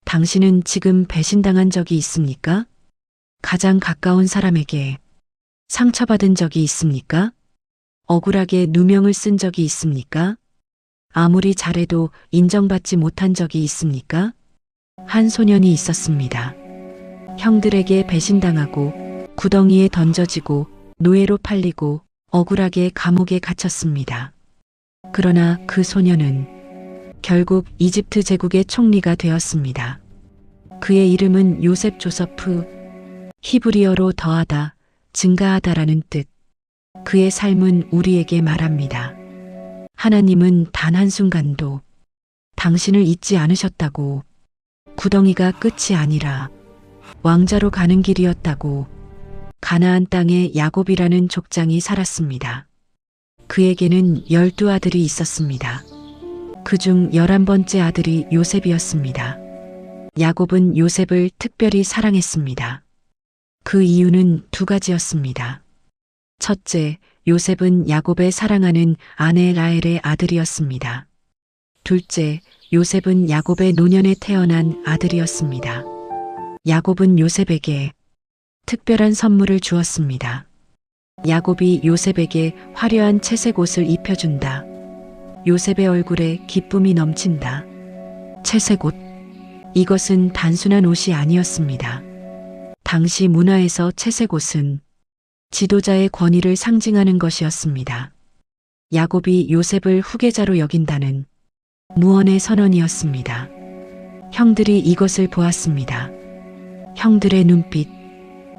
당신은 지금 배신당한 적이 있습니까? 가장 가까운 사람에게 상처받은 적이 있습니까? 억울하게 누명을 쓴 적이 있습니까? 아무리 잘해도 인정받지 못한 적이 있습니까? 한 소년이 있었습니다. 형들에게 배신당하고 구덩이에 던져지고 노예로 팔리고 억울하게 감옥에 갇혔습니다. 그러나 그 소년은 결국 이집트 제국의 총리가 되었습니다. 그의 이름은 요셉 조서프, 히브리어로 더하다, 증가하다라는 뜻. 그의 삶은 우리에게 말합니다. 하나님은 단 한순간도 당신을 잊지 않으셨다고, 구덩이가 끝이 아니라 왕자로 가는 길이었다고. 가나안 땅에 야곱이라는 족장이 살았습니다. 그에게는 12아들이 있었습니다. 그중 11번째 아들이 요셉이었습니다. 야곱은 요셉을 특별히 사랑했습니다. 그 이유는 두 가지였습니다. 첫째, 요셉은 야곱의 사랑하는 아내 라헬의 아들이었습니다. 둘째, 요셉은 야곱의 노년에 태어난 아들이었습니다. 야곱은 요셉에게 특별한 선물을 주었습니다. 야곱이 요셉에게 화려한 채색 옷을 입혀준다. 요셉의 얼굴에 기쁨이 넘친다. 채색 옷. 이것은 단순한 옷이 아니었습니다. 당시 문화에서 채색 옷은 지도자의 권위를 상징하는 것이었습니다. 야곱이 요셉을 후계자로 여긴다는 무언의 선언이었습니다. 형들이 이것을 보았습니다. 형들의 눈빛,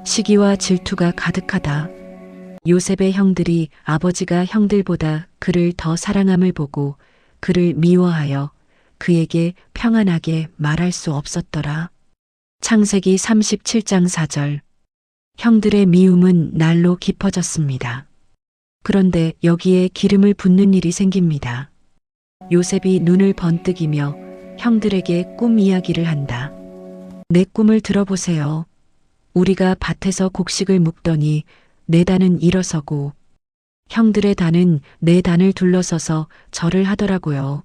시기와 질투가 가득하다. 요셉의 형들이 아버지가 형들보다 그를 더 사랑함을 보고 그를 미워하여 그에게 평안하게 말할 수 없었더라. 창세기 37장 4절. 형들의 미움은 날로 깊어졌습니다. 그런데 여기에 기름을 붓는 일이 생깁니다. 요셉이 눈을 번뜩이며 형들에게 꿈 이야기를 한다. 내 꿈을 들어보세요. 우리가 밭에서 곡식을 묵더니 내 단은 일어서고 형들의 단은 내 단을 둘러서서 절을 하더라고요.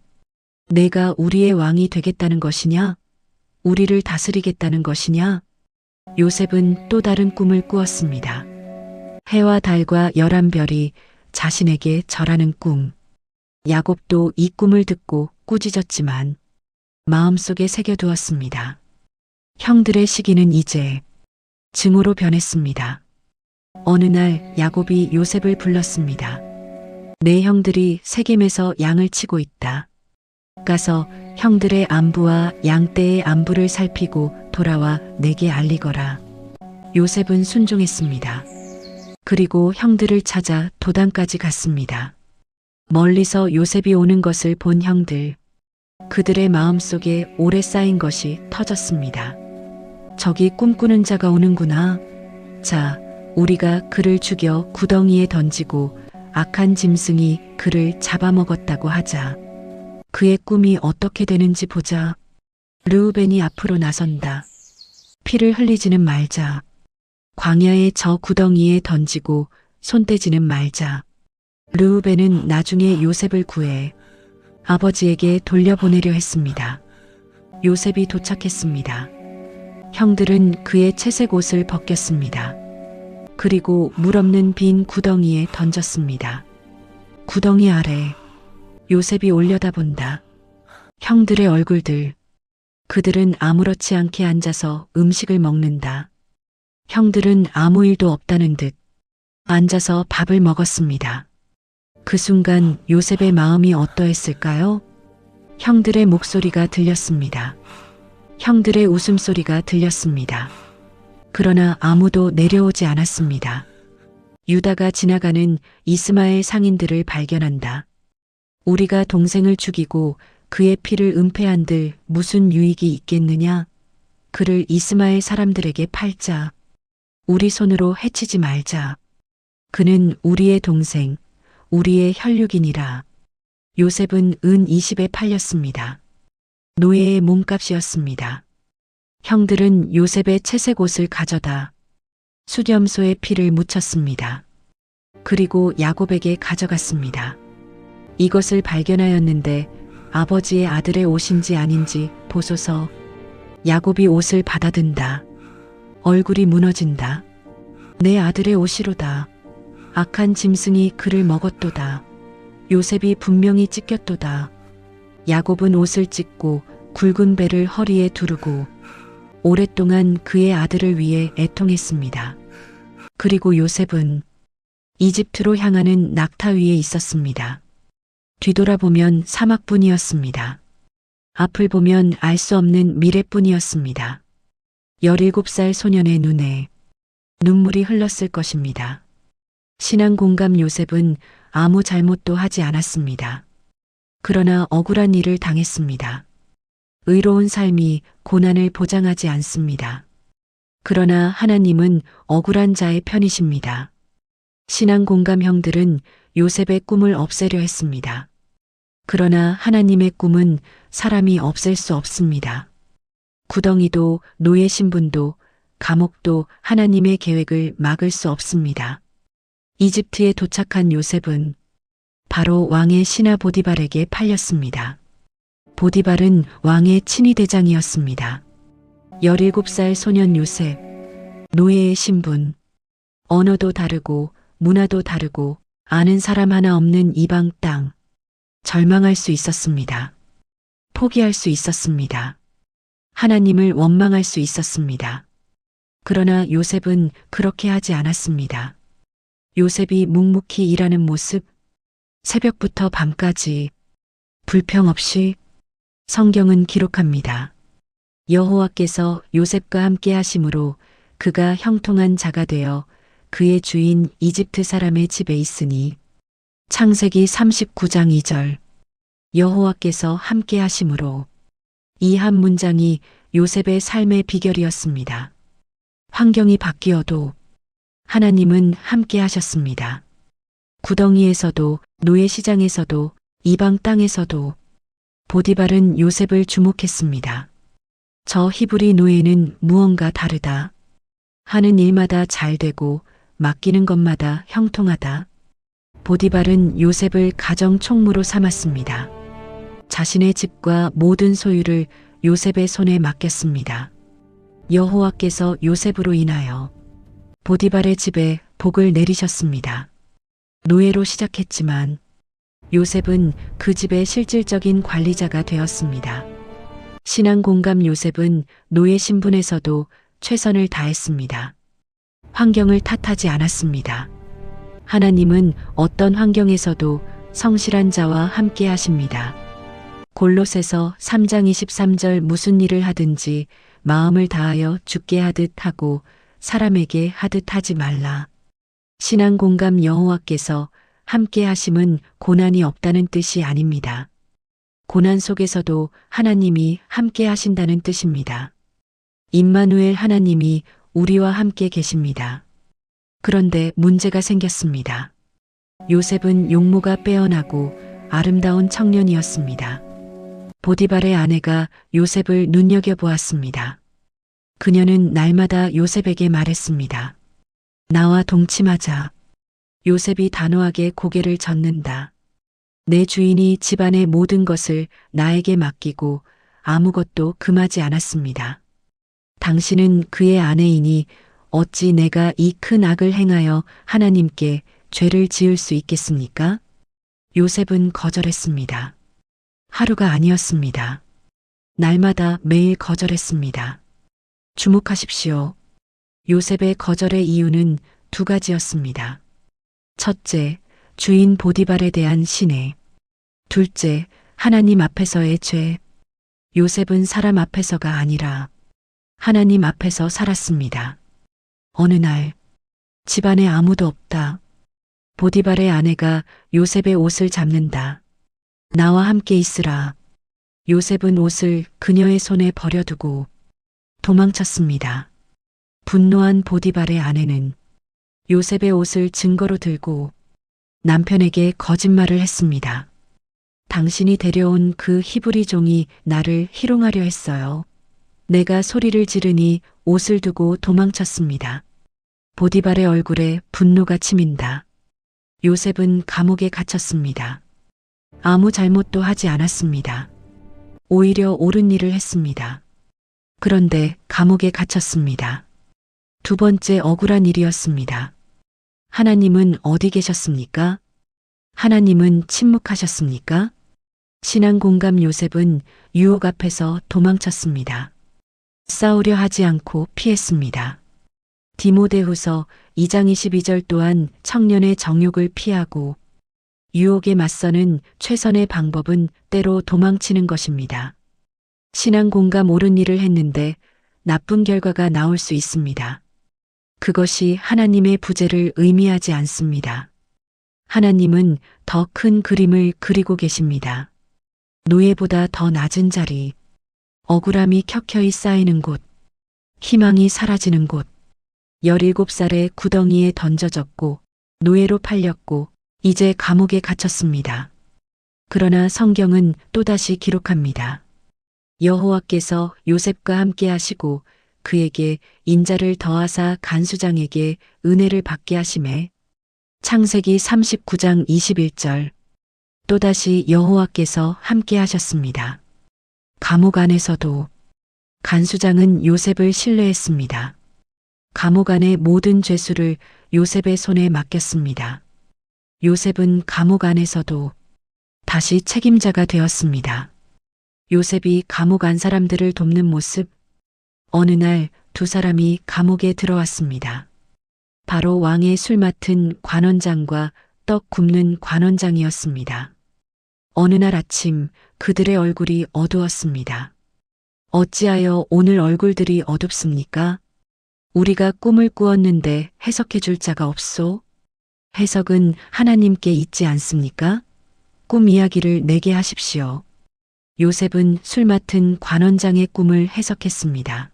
내가 우리의 왕이 되겠다는 것이냐? 우리를 다스리겠다는 것이냐? 요셉은 또 다른 꿈을 꾸었습니다. 해와 달과 11별이 자신에게 절하는 꿈. 야곱도 이 꿈을 듣고 꾸짖었지만 마음속에 새겨두었습니다. 형들의 시기는 이제 증오로 변했습니다. 어느 날 야곱이 요셉을 불렀습니다. 내 형들이 세겜에서 양을 치고 있다. 가서 형들의 안부와 양떼의 안부를 살피고 돌아와 내게 알리거라. 요셉은 순종했습니다. 그리고 형들을 찾아 도단까지 갔습니다. 멀리서 요셉이 오는 것을 본 형들, 그들의 마음속에 오래 쌓인 것이 터졌습니다. 저기 꿈꾸는 자가 오는구나. 자, 우리가 그를 죽여 구덩이에 던지고 악한 짐승이 그를 잡아먹었다고 하자. 그의 꿈이 어떻게 되는지 보자. 르우벤이 앞으로 나선다. 피를 흘리지는 말자. 광야의 저 구덩이에 던지고 손대지는 말자. 르우벤은 나중에 요셉을 구해 아버지에게 돌려보내려 했습니다. 요셉이 도착했습니다. 형들은 그의 채색 옷을 벗겼습니다. 그리고 물 없는 빈 구덩이에 던졌습니다. 구덩이 아래 요셉이 올려다본다. 형들의 얼굴들. 그들은 아무렇지 않게 앉아서 음식을 먹는다. 형들은 아무 일도 없다는 듯 앉아서 밥을 먹었습니다. 그 순간 요셉의 마음이 어떠했을까요? 형들의 목소리가 들렸습니다. 형들의 웃음소리가 들렸습니다. 그러나 아무도 내려오지 않았습니다. 유다가 지나가는 이스마엘 상인들을 발견한다. 우리가 동생을 죽이고 그의 피를 은폐한들 무슨 유익이 있겠느냐? 그를 이스마엘 사람들에게 팔자. 우리 손으로 해치지 말자. 그는 우리의 동생, 우리의 혈육이니라. 요셉은 은 20에 팔렸습니다. 노예의 몸값이었습니다. 형들은 요셉의 채색 옷을 가져다 수렴소에 피를 묻혔습니다. 그리고 야곱에게 가져갔습니다. 이것을 발견하였는데 아버지의 아들의 옷인지 아닌지 보소서. 야곱이 옷을 받아든다. 얼굴이 무너진다. 내 아들의 옷이로다. 악한 짐승이 그를 먹었도다. 요셉이 분명히 찢겼도다. 야곱은 옷을 찢고 굵은 배를 허리에 두르고 오랫동안 그의 아들을 위해 애통했습니다. 그리고 요셉은 이집트로 향하는 낙타 위에 있었습니다. 뒤돌아보면 사막뿐이었습니다. 앞을 보면 알 수 없는 미래뿐이었습니다. 17살 소년의 눈에 눈물이 흘렀을 것입니다. 신앙공감 요셉은 아무 잘못도 하지 않았습니다. 그러나 억울한 일을 당했습니다. 의로운 삶이 고난을 보장하지 않습니다. 그러나 하나님은 억울한 자의 편이십니다. 신앙공감 형들은 요셉의 꿈을 없애려 했습니다. 그러나 하나님의 꿈은 사람이 없앨 수 없습니다. 구덩이도 노예 신분도 감옥도 하나님의 계획을 막을 수 없습니다. 이집트에 도착한 요셉은 바로 왕의 신하 보디발에게 팔렸습니다. 보디발은 왕의 친위 대장이었습니다. 17살 소년 요셉, 노예의 신분, 언어도 다르고 문화도 다르고 아는 사람 하나 없는 이방 땅, 절망할 수 있었습니다. 포기할 수 있었습니다. 하나님을 원망할 수 있었습니다. 그러나 요셉은 그렇게 하지 않았습니다. 요셉이 묵묵히 일하는 모습, 새벽부터 밤까지 불평 없이 성경은 기록합니다. 여호와께서 요셉과 함께 하심으로 그가 형통한 자가 되어 그의 주인 이집트 사람의 집에 있으니 창세기 39장 2절 여호와께서 함께 하심으로 이 한 문장이 요셉의 삶의 비결이었습니다. 환경이 바뀌어도 하나님은 함께 하셨습니다. 구덩이에서도 노예 시장에서도 이방 땅에서도 보디발은 요셉을 주목했습니다. 저 히브리 노예는 무언가 다르다. 하는 일마다 잘 되고 맡기는 것마다 형통하다. 보디발은 요셉을 가정 총무로 삼았습니다. 자신의 집과 모든 소유를 요셉의 손에 맡겼습니다. 여호와께서 요셉으로 인하여 보디발의 집에 복을 내리셨습니다. 노예로 시작했지만 요셉은 그 집의 실질적인 관리자가 되었습니다. 신앙공감 요셉은 노예 신분에서도 최선을 다했습니다. 환경을 탓하지 않았습니다. 하나님은 어떤 환경에서도 성실한 자와 함께 하십니다. 골로새서 3장 23절 무슨 일을 하든지 마음을 다하여 주께 하듯 하고 사람에게 하듯 하지 말라. 신앙공감 여호와께서 함께 하심은 고난이 없다는 뜻이 아닙니다. 고난 속에서도 하나님이 함께 하신다는 뜻입니다. 임마누엘 하나님이 우리와 함께 계십니다. 그런데 문제가 생겼습니다. 요셉은 용모가 빼어나고 아름다운 청년이었습니다. 보디발의 아내가 요셉을 눈여겨보았습니다. 그녀는 날마다 요셉에게 말했습니다. 나와 동침하자. 요셉이 단호하게 고개를 젓는다. 내 주인이 집안의 모든 것을 나에게 맡기고 아무것도 금하지 않았습니다. 당신은 그의 아내이니 어찌 내가 이 큰 악을 행하여 하나님께 죄를 지을 수 있겠습니까? 요셉은 거절했습니다. 하루가 아니었습니다. 날마다 매일 거절했습니다. 주목하십시오. 요셉의 거절의 이유는 두 가지였습니다. 첫째, 주인 보디발에 대한 신뢰. 둘째, 하나님 앞에서의 죄. 요셉은 사람 앞에서가 아니라 하나님 앞에서 살았습니다. 어느 날 집안에 아무도 없다. 보디발의 아내가 요셉의 옷을 잡는다. 나와 함께 있으라. 요셉은 옷을 그녀의 손에 버려두고 도망쳤습니다. 분노한 보디발의 아내는 요셉의 옷을 증거로 들고 남편에게 거짓말을 했습니다. 당신이 데려온 그 히브리 종이 나를 희롱하려 했어요. 내가 소리를 지르니 옷을 두고 도망쳤습니다. 보디발의 얼굴에 분노가 치민다. 요셉은 감옥에 갇혔습니다. 아무 잘못도 하지 않았습니다. 오히려 옳은 일을 했습니다. 그런데 감옥에 갇혔습니다. 두 번째 억울한 일이었습니다. 하나님은 어디 계셨습니까? 하나님은 침묵하셨습니까? 신앙공감 요셉은 유혹 앞에서 도망쳤습니다. 싸우려 하지 않고 피했습니다. 디모데후서 2장 22절 또한 청년의 정욕을 피하고 유혹에 맞서는 최선의 방법은 때로 도망치는 것입니다. 신앙공감 옳은 일을 했는데 나쁜 결과가 나올 수 있습니다. 그것이 하나님의 부재를 의미하지 않습니다. 하나님은 더 큰 그림을 그리고 계십니다. 노예보다 더 낮은 자리, 억울함이 켜켜이 쌓이는 곳, 희망이 사라지는 곳, 17살에 구덩이에 던져졌고 노예로 팔렸고 이제 감옥에 갇혔습니다. 그러나 성경은 또다시 기록합니다. 여호와께서 요셉과 함께 하시고 그에게 인자를 더하사 간수장에게 은혜를 받게 하시매. 창세기 39장 21절. 또다시 여호와께서 함께 하셨습니다. 감옥 안에서도 간수장은 요셉을 신뢰했습니다. 감옥 안의 모든 죄수를 요셉의 손에 맡겼습니다. 요셉은 감옥 안에서도 다시 책임자가 되었습니다. 요셉이 감옥 안 사람들을 돕는 모습. 어느 날 두 사람이 감옥에 들어왔습니다. 바로 왕의 술 맡은 관원장과 떡 굽는 관원장이었습니다. 어느 날 아침 그들의 얼굴이 어두웠습니다. 어찌하여 오늘 얼굴들이 어둡습니까? 우리가 꿈을 꾸었는데 해석해 줄 자가 없소? 해석은 하나님께 있지 않습니까? 꿈 이야기를 내게 하십시오. 요셉은 술 맡은 관원장의 꿈을 해석했습니다.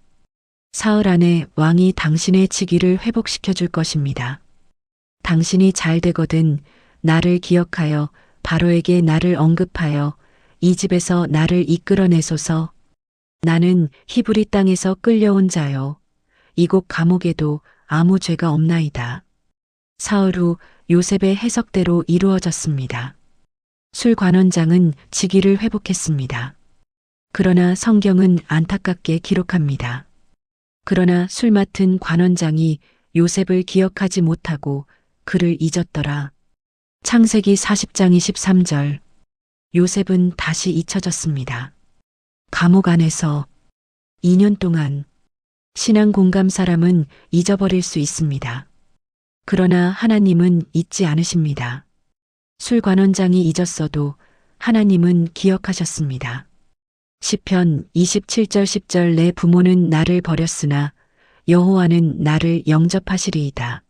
사흘 안에 왕이 당신의 직위를 회복시켜 줄 것입니다. 당신이 잘 되거든 나를 기억하여 바로에게 나를 언급하여 이 집에서 나를 이끌어내소서. 나는 히브리 땅에서 끌려온 자요. 이곳 감옥에도 아무 죄가 없나이다. 사흘 후 요셉의 해석대로 이루어졌습니다. 술 관원장은 직위를 회복했습니다. 그러나 성경은 안타깝게 기록합니다. 그러나 술 맡은 관원장이 요셉을 기억하지 못하고 그를 잊었더라. 창세기 40장 23절. 요셉은 다시 잊혀졌습니다. 감옥 안에서 2년 동안 신앙 공감 사람은 잊어버릴 수 있습니다. 그러나 하나님은 잊지 않으십니다. 술 관원장이 잊었어도 하나님은 기억하셨습니다. 시편 27절 10절 내 부모는 나를 버렸으나 여호와는 나를 영접하시리이다.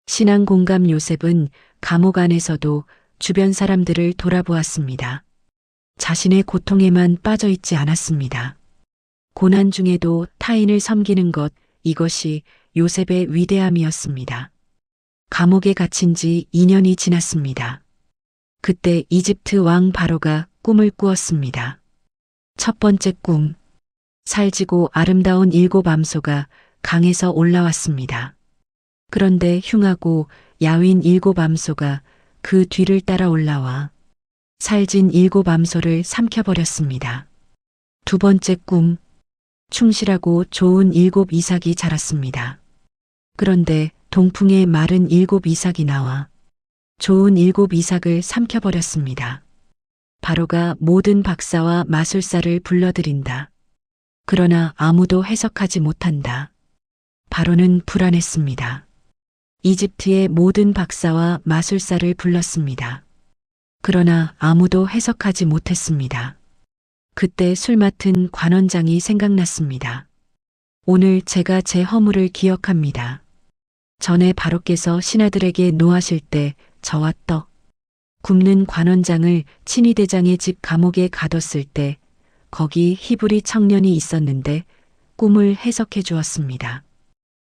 신앙 공감 요셉은 감옥 안에서도 주변 사람들을 돌아보았습니다. 자신의 고통에만 빠져 있지 않았습니다. 고난 중에도 타인을 섬기는 것, 이것이 요셉의 위대함이었습니다. 감옥에 갇힌 지 2년이 지났습니다. 그때 이집트 왕 바로가 꿈을 꾸었습니다. 첫 번째 꿈. 살지고 아름다운 7 암소가 강에서 올라왔습니다. 그런데 흉하고 야윈 7 암소가 그 뒤를 따라 올라와 살진 7 암소를 삼켜버렸습니다. 두 번째 꿈. 충실하고 좋은 7 이삭이 자랐습니다. 그런데 동풍에 마른 7 이삭이 나와 좋은 7 이삭을 삼켜버렸습니다. 바로가 모든 박사와 마술사를 불러들인다. 그러나 아무도 해석하지 못한다. 바로는 불안했습니다. 이집트의 모든 박사와 마술사를 불렀습니다. 그러나 아무도 해석하지 못했습니다. 그때 술 맡은 관원장이 생각났습니다. 오늘 제가 제 허물을 기억합니다. 전에 바로께서 신하들에게 노하실 때 저와 떡 굽는 관원장을 친위대장의 집 감옥에 가뒀을 때 거기 히브리 청년이 있었는데 꿈을 해석해 주었습니다.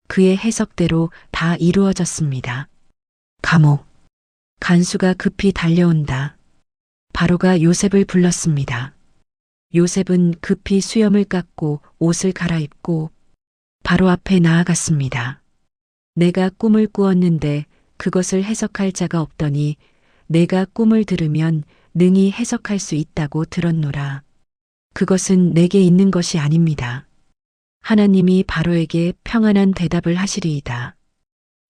그의 해석대로 다 이루어졌습니다. 감옥. 간수가 급히 달려온다. 바로가 요셉을 불렀습니다. 요셉은 급히 수염을 깎고 옷을 갈아입고 바로 앞에 나아갔습니다. 내가 꿈을 꾸었는데 그것을 해석할 자가 없더니 내가 꿈을 들으면 능히 해석할 수 있다고 들었노라. 그것은 내게 있는 것이 아닙니다. 하나님이 바로에게 평안한 대답을 하시리이다.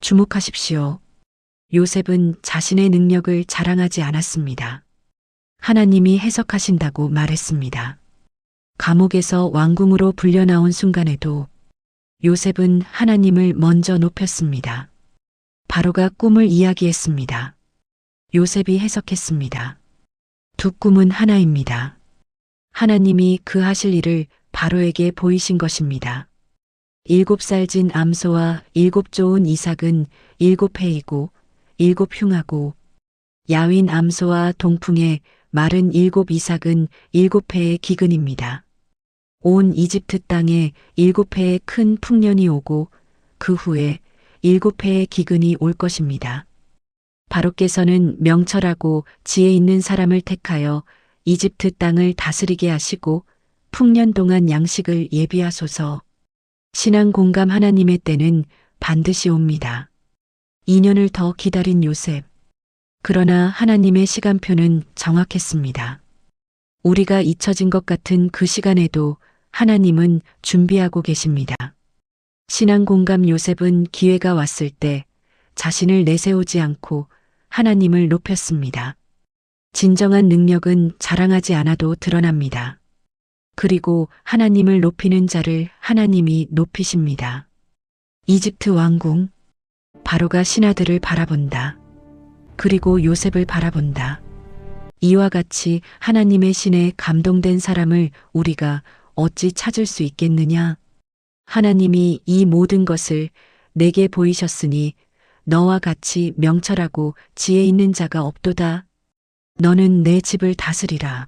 주목하십시오. 요셉은 자신의 능력을 자랑하지 않았습니다. 하나님이 해석하신다고 말했습니다. 감옥에서 왕궁으로 불려나온 순간에도 요셉은 하나님을 먼저 높였습니다. 바로가 꿈을 이야기했습니다. 요셉이 해석했습니다. 두 꿈은 하나입니다. 하나님이 그 하실 일을 바로에게 보이신 것입니다. 7살 진 암소와 7 좋은 이삭은 7해이고 7 흉하고 야윈 암소와 동풍의 마른 7 이삭은 7해의 기근입니다. 온 이집트 땅에 7해의 큰 풍년이 오고 그 후에 7해의 기근이 올 것입니다. 바로께서는 명철하고 지혜 있는 사람을 택하여 이집트 땅을 다스리게 하시고 풍년 동안 양식을 예비하소서. 신앙 공감 하나님의 때는 반드시 옵니다. 2년을 더 기다린 요셉. 그러나 하나님의 시간표는 정확했습니다. 우리가 잊혀진 것 같은 그 시간에도 하나님은 준비하고 계십니다. 신앙 공감 요셉은 기회가 왔을 때 자신을 내세우지 않고 하나님을 높였습니다. 진정한 능력은 자랑하지 않아도 드러납니다. 그리고 하나님을 높이는 자를 하나님이 높이십니다. 이집트 왕궁. 바로가 신하들을 바라본다. 그리고 요셉을 바라본다. 이와 같이 하나님의 신에 감동된 사람을 우리가 어찌 찾을 수 있겠느냐? 하나님이 이 모든 것을 내게 보이셨으니 너와 같이 명철하고 지혜 있는 자가 없도다. 너는 내 집을 다스리라.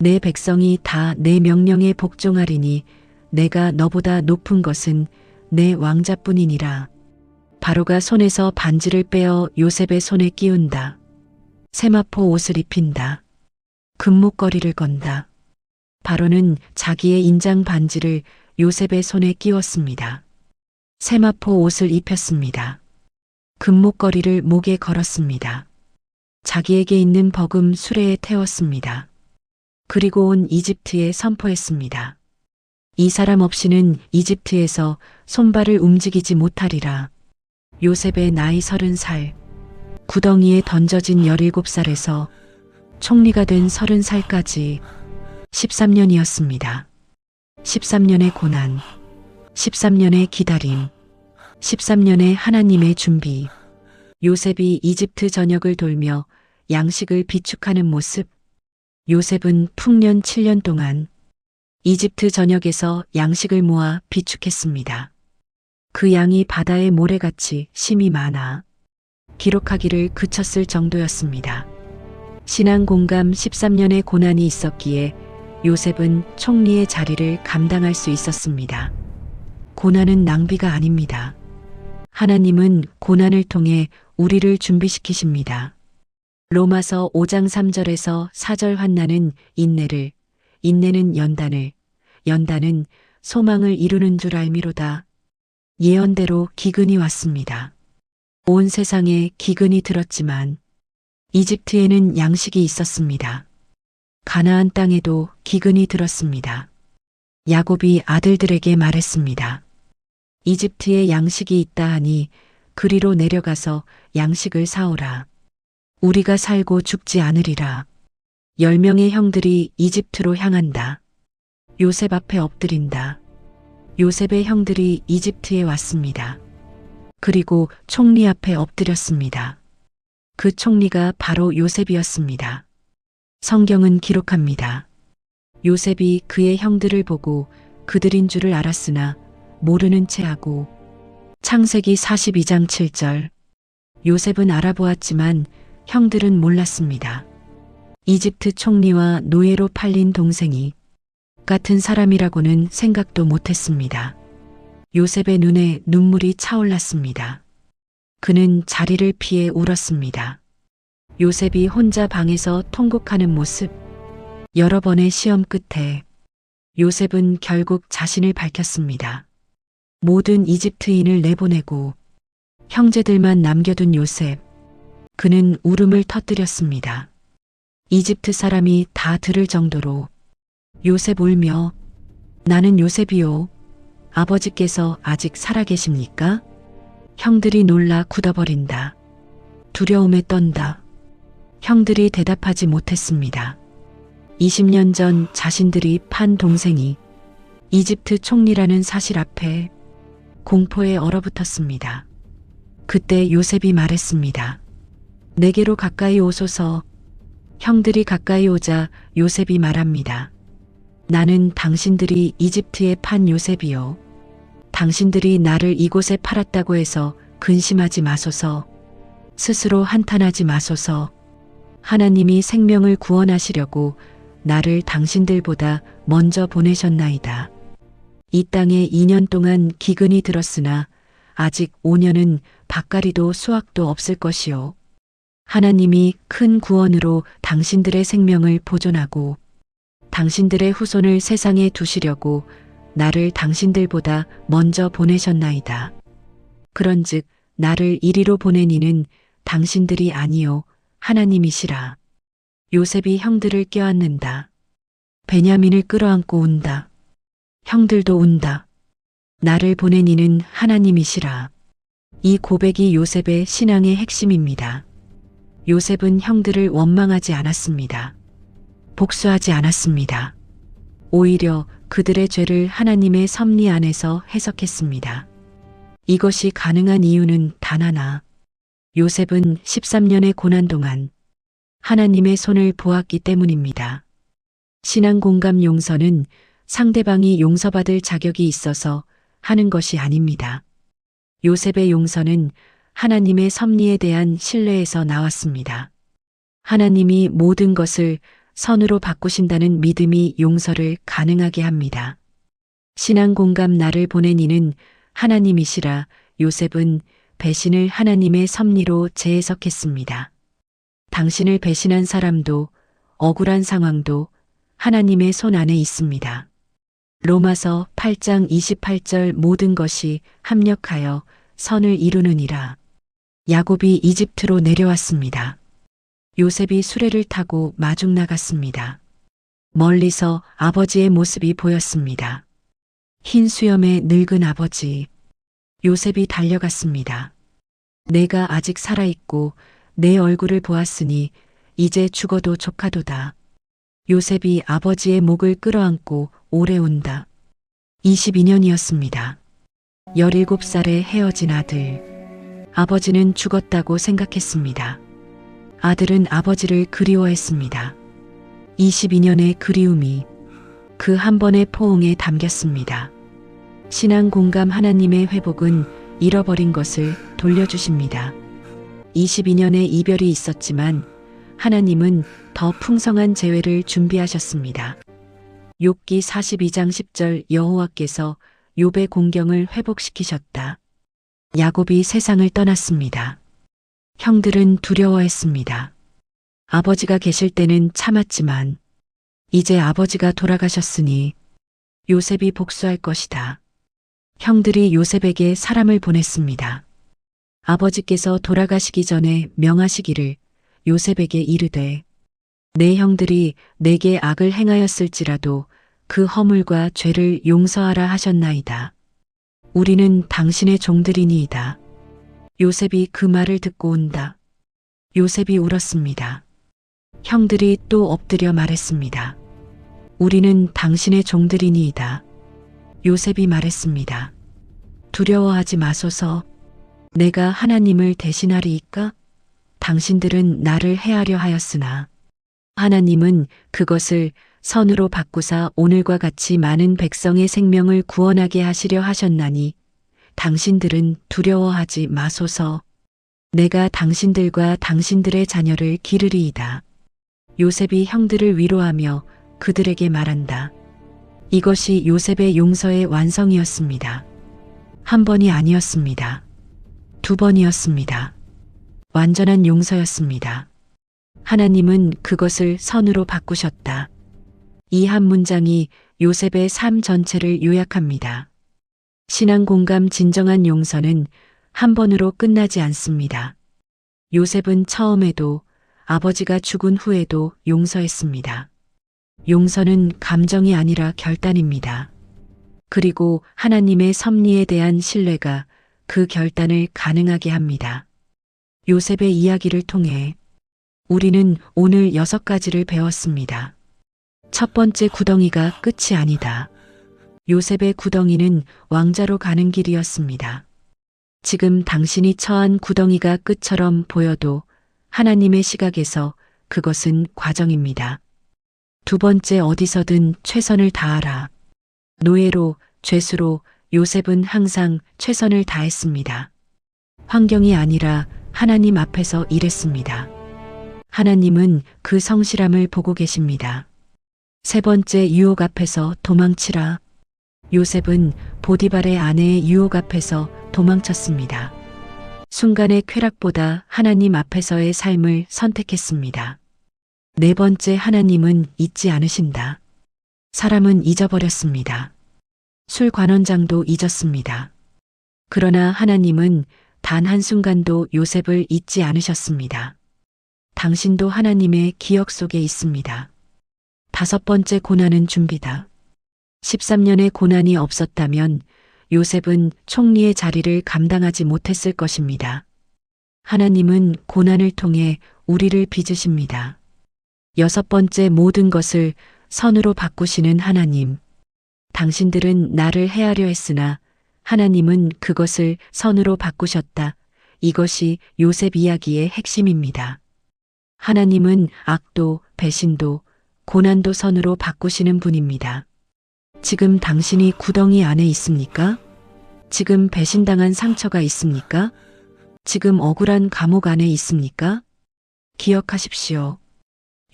내 백성이 다 내 명령에 복종하리니 내가 너보다 높은 것은 내 왕자뿐이니라. 바로가 손에서 반지를 빼어 요셉의 손에 끼운다. 세마포 옷을 입힌다. 금목걸이를 건다. 바로는 자기의 인장 반지를 요셉의 손에 끼웠습니다. 세마포 옷을 입혔습니다. 금목걸이를 목에 걸었습니다. 자기에게 있는 버금 수레에 태웠습니다. 그리고 온 이집트에 선포했습니다. 이 사람 없이는 이집트에서 손발을 움직이지 못하리라. 요셉의 나이 30살, 구덩이에 던져진 17살에서 총리가 된 30살까지 13년이었습니다. 13년의 고난, 13년의 기다림, 13년의 하나님의 준비. 요셉이 이집트 전역을 돌며 양식을 비축하는 모습. 요셉은 풍년 7년 동안 이집트 전역에서 양식을 모아 비축했습니다. 그 양이 바다의 모래같이 심이 많아 기록하기를 그쳤을 정도였습니다. 신앙 공감 13년의 고난이 있었기에 요셉은 총리의 자리를 감당할 수 있었습니다. 고난은 낭비가 아닙니다. 하나님은 고난을 통해 우리를 준비시키십니다. 로마서 5장 3절에서 4절 환난은 인내를, 인내는 연단을, 연단은 소망을 이루는 줄 알미로다. 예언대로 기근이 왔습니다. 온 세상에 기근이 들었지만 이집트에는 양식이 있었습니다. 가나안 땅에도 기근이 들었습니다. 야곱이 아들들에게 말했습니다. 이집트에 양식이 있다 하니 그리로 내려가서 양식을 사오라. 우리가 살고 죽지 않으리라. 10명의 형들이 이집트로 향한다. 요셉 앞에 엎드린다. 요셉의 형들이 이집트에 왔습니다. 그리고 총리 앞에 엎드렸습니다. 그 총리가 바로 요셉이었습니다. 성경은 기록합니다. 요셉이 그의 형들을 보고 그들인 줄을 알았으나 모르는 채 하고. 창세기 42장 7절. 요셉은 알아보았지만 형들은 몰랐습니다. 이집트 총리와 노예로 팔린 동생이 같은 사람이라고는 생각도 못했습니다. 요셉의 눈에 눈물이 차올랐습니다. 그는 자리를 피해 울었습니다. 요셉이 혼자 방에서 통곡하는 모습. 여러 번의 시험 끝에 요셉은 결국 자신을 밝혔습니다. 모든 이집트인을 내보내고 형제들만 남겨둔 요셉. 그는 울음을 터뜨렸습니다. 이집트 사람이 다 들을 정도로 요셉 울며 나는 요셉이요. 아버지께서 아직 살아계십니까? 형들이 놀라 굳어버린다. 두려움에 떤다. 형들이 대답하지 못했습니다. 20년 전 자신들이 판 동생이 이집트 총리라는 사실 앞에 공포에 얼어붙었습니다. 그때 요셉이 말했습니다. 내게로 가까이 오소서. 형들이 가까이 오자 요셉이 말합니다. 나는 당신들이 이집트에 판 요셉이요. 당신들이 나를 이곳에 팔았다고 해서 근심하지 마소서. 스스로 한탄하지 마소서. 하나님이 생명을 구원하시려고 나를 당신들보다 먼저 보내셨나이다. 이 땅에 2년 동안 기근이 들었으나 아직 5년은 밭가리도 수확도 없을 것이요. 하나님이 큰 구원으로 당신들의 생명을 보존하고 당신들의 후손을 세상에 두시려고 나를 당신들보다 먼저 보내셨나이다. 그런즉 나를 이리로 보낸 이는 당신들이 아니요 하나님이시라. 요셉이 형들을 껴안는다. 베냐민을 끌어안고 운다. 형들도 운다. 나를 보낸 이는 하나님이시라. 이 고백이 요셉의 신앙의 핵심입니다. 요셉은 형들을 원망하지 않았습니다. 복수하지 않았습니다. 오히려 그들의 죄를 하나님의 섭리 안에서 해석했습니다. 이것이 가능한 이유는 단 하나. 요셉은 13년의 고난 동안 하나님의 손을 보았기 때문입니다. 신앙 공감 용서는 상대방이 용서받을 자격이 있어서 하는 것이 아닙니다. 요셉의 용서는 하나님의 섭리에 대한 신뢰에서 나왔습니다. 하나님이 모든 것을 선으로 바꾸신다는 믿음이 용서를 가능하게 합니다. 신앙 공감 나를 보낸 이는 하나님이시라. 요셉은 배신을 하나님의 섭리로 재해석했습니다. 당신을 배신한 사람도 억울한 상황도 하나님의 손 안에 있습니다. 로마서 8장 28절 모든 것이 합력하여 선을 이루느니라. 야곱이 이집트로 내려왔습니다. 요셉이 수레를 타고 마중 나갔습니다. 멀리서 아버지의 모습이 보였습니다. 흰 수염의 늙은 아버지. 요셉이 달려갔습니다. 내가 아직 살아있고 내 얼굴을 보았으니 이제 죽어도 조카도다. 요셉이 아버지의 목을 끌어안고 오래 운다. 22년이었습니다. 17살에 헤어진 아들. 아버지는 죽었다고 생각했습니다. 아들은 아버지를 그리워했습니다. 22년의 그리움이 그 한 번의 포옹에 담겼습니다. 신앙 공감 하나님의 회복은 잃어버린 것을 돌려주십니다. 22년의 이별이 있었지만 하나님은 더 풍성한 재회를 준비하셨습니다. 욥기 42장 10절 여호와께서 욥의 공경을 회복시키셨다. 야곱이 세상을 떠났습니다. 형들은 두려워했습니다. 아버지가 계실 때는 참았지만 이제 아버지가 돌아가셨으니 요셉이 복수할 것이다. 형들이 요셉에게 사람을 보냈습니다. 아버지께서 돌아가시기 전에 명하시기를 요셉에게 이르되 내 형들이 내게 악을 행하였을지라도 그 허물과 죄를 용서하라 하셨나이다. 우리는 당신의 종들이니이다. 요셉이 그 말을 듣고 온다. 요셉이 울었습니다. 형들이 또 엎드려 말했습니다. 우리는 당신의 종들이니이다. 요셉이 말했습니다. 두려워하지 마소서. 내가 하나님을 대신하리이까? 당신들은 나를 해하려 하였으나 하나님은 그것을 선으로 바꾸사 오늘과 같이 많은 백성의 생명을 구원하게 하시려 하셨나니 당신들은 두려워하지 마소서. 내가 당신들과 당신들의 자녀를 기르리이다. 요셉이 형들을 위로하며 그들에게 말한다. 이것이 요셉의 용서의 완성이었습니다. 한 번이 아니었습니다. 두 번이었습니다. 완전한 용서였습니다. 하나님은 그것을 선으로 바꾸셨다. 이 한 문장이 요셉의 삶 전체를 요약합니다. 신앙 공감 진정한 용서는 한 번으로 끝나지 않습니다. 요셉은 처음에도 아버지가 죽은 후에도 용서했습니다. 용서는 감정이 아니라 결단입니다. 그리고 하나님의 섭리에 대한 신뢰가 그 결단을 가능하게 합니다. 요셉의 이야기를 통해 우리는 오늘 6가지를 배웠습니다. 첫 번째, 구덩이가 끝이 아니다. 요셉의 구덩이는 왕자로 가는 길이었습니다. 지금 당신이 처한 구덩이가 끝처럼 보여도 하나님의 시각에서 그것은 과정입니다. 두 번째, 어디서든 최선을 다하라. 노예로, 죄수로 요셉은 항상 최선을 다했습니다. 환경이 아니라 하나님 앞에서 일했습니다. 하나님은 그 성실함을 보고 계십니다. 세 번째, 유혹 앞에서 도망치라. 요셉은 보디발의 아내의 유혹 앞에서 도망쳤습니다. 순간의 쾌락보다 하나님 앞에서의 삶을 선택했습니다. 네 번째, 하나님은 잊지 않으신다. 사람은 잊어버렸습니다. 술 관원장도 잊었습니다. 그러나 하나님은 단 한순간도 요셉을 잊지 않으셨습니다. 당신도 하나님의 기억 속에 있습니다. 다섯 번째, 고난은 준비다. 13년의 고난이 없었다면 요셉은 총리의 자리를 감당하지 못했을 것입니다. 하나님은 고난을 통해 우리를 빚으십니다. 여섯 번째, 모든 것을 선으로 바꾸시는 하나님. 당신들은 나를 해하려 했으나 하나님은 그것을 선으로 바꾸셨다. 이것이 요셉 이야기의 핵심입니다. 하나님은 악도, 배신도, 고난도 선으로 바꾸시는 분입니다. 지금 당신이 구덩이 안에 있습니까? 지금 배신당한 상처가 있습니까? 지금 억울한 감옥 안에 있습니까? 기억하십시오.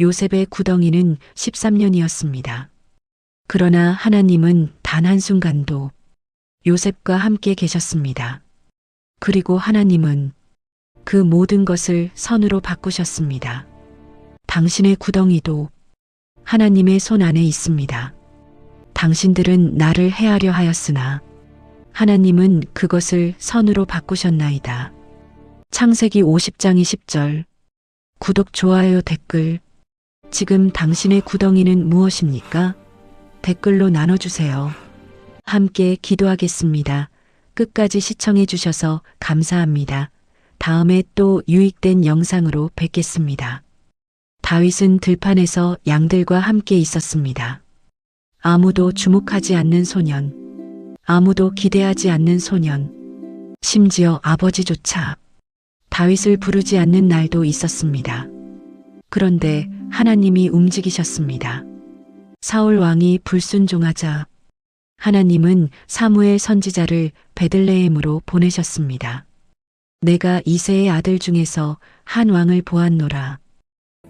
요셉의 구덩이는 13년이었습니다. 그러나 하나님은 단 한순간도 요셉과 함께 계셨습니다. 그리고 하나님은 그 모든 것을 선으로 바꾸셨습니다. 당신의 구덩이도 하나님의 손 안에 있습니다. 당신들은 나를 해하려 하였으나 하나님은 그것을 선으로 바꾸셨나이다. 창세기 50장 20절. 구독, 좋아요, 댓글. 지금 당신의 구덩이는 무엇입니까? 댓글로 나눠주세요. 함께 기도하겠습니다. 끝까지 시청해 주셔서 감사합니다. 다음에 또 유익된 영상으로 뵙겠습니다. 다윗은 들판에서 양들과 함께 있었습니다. 아무도 주목하지 않는 소년, 아무도 기대하지 않는 소년, 심지어 아버지조차 다윗을 부르지 않는 날도 있었습니다. 그런데 하나님이 움직이셨습니다. 사울 왕이 불순종하자 하나님은 사무엘 선지자를 베들레헴으로 보내셨습니다. 내가 이새의 아들 중에서 한 왕을 보았노라.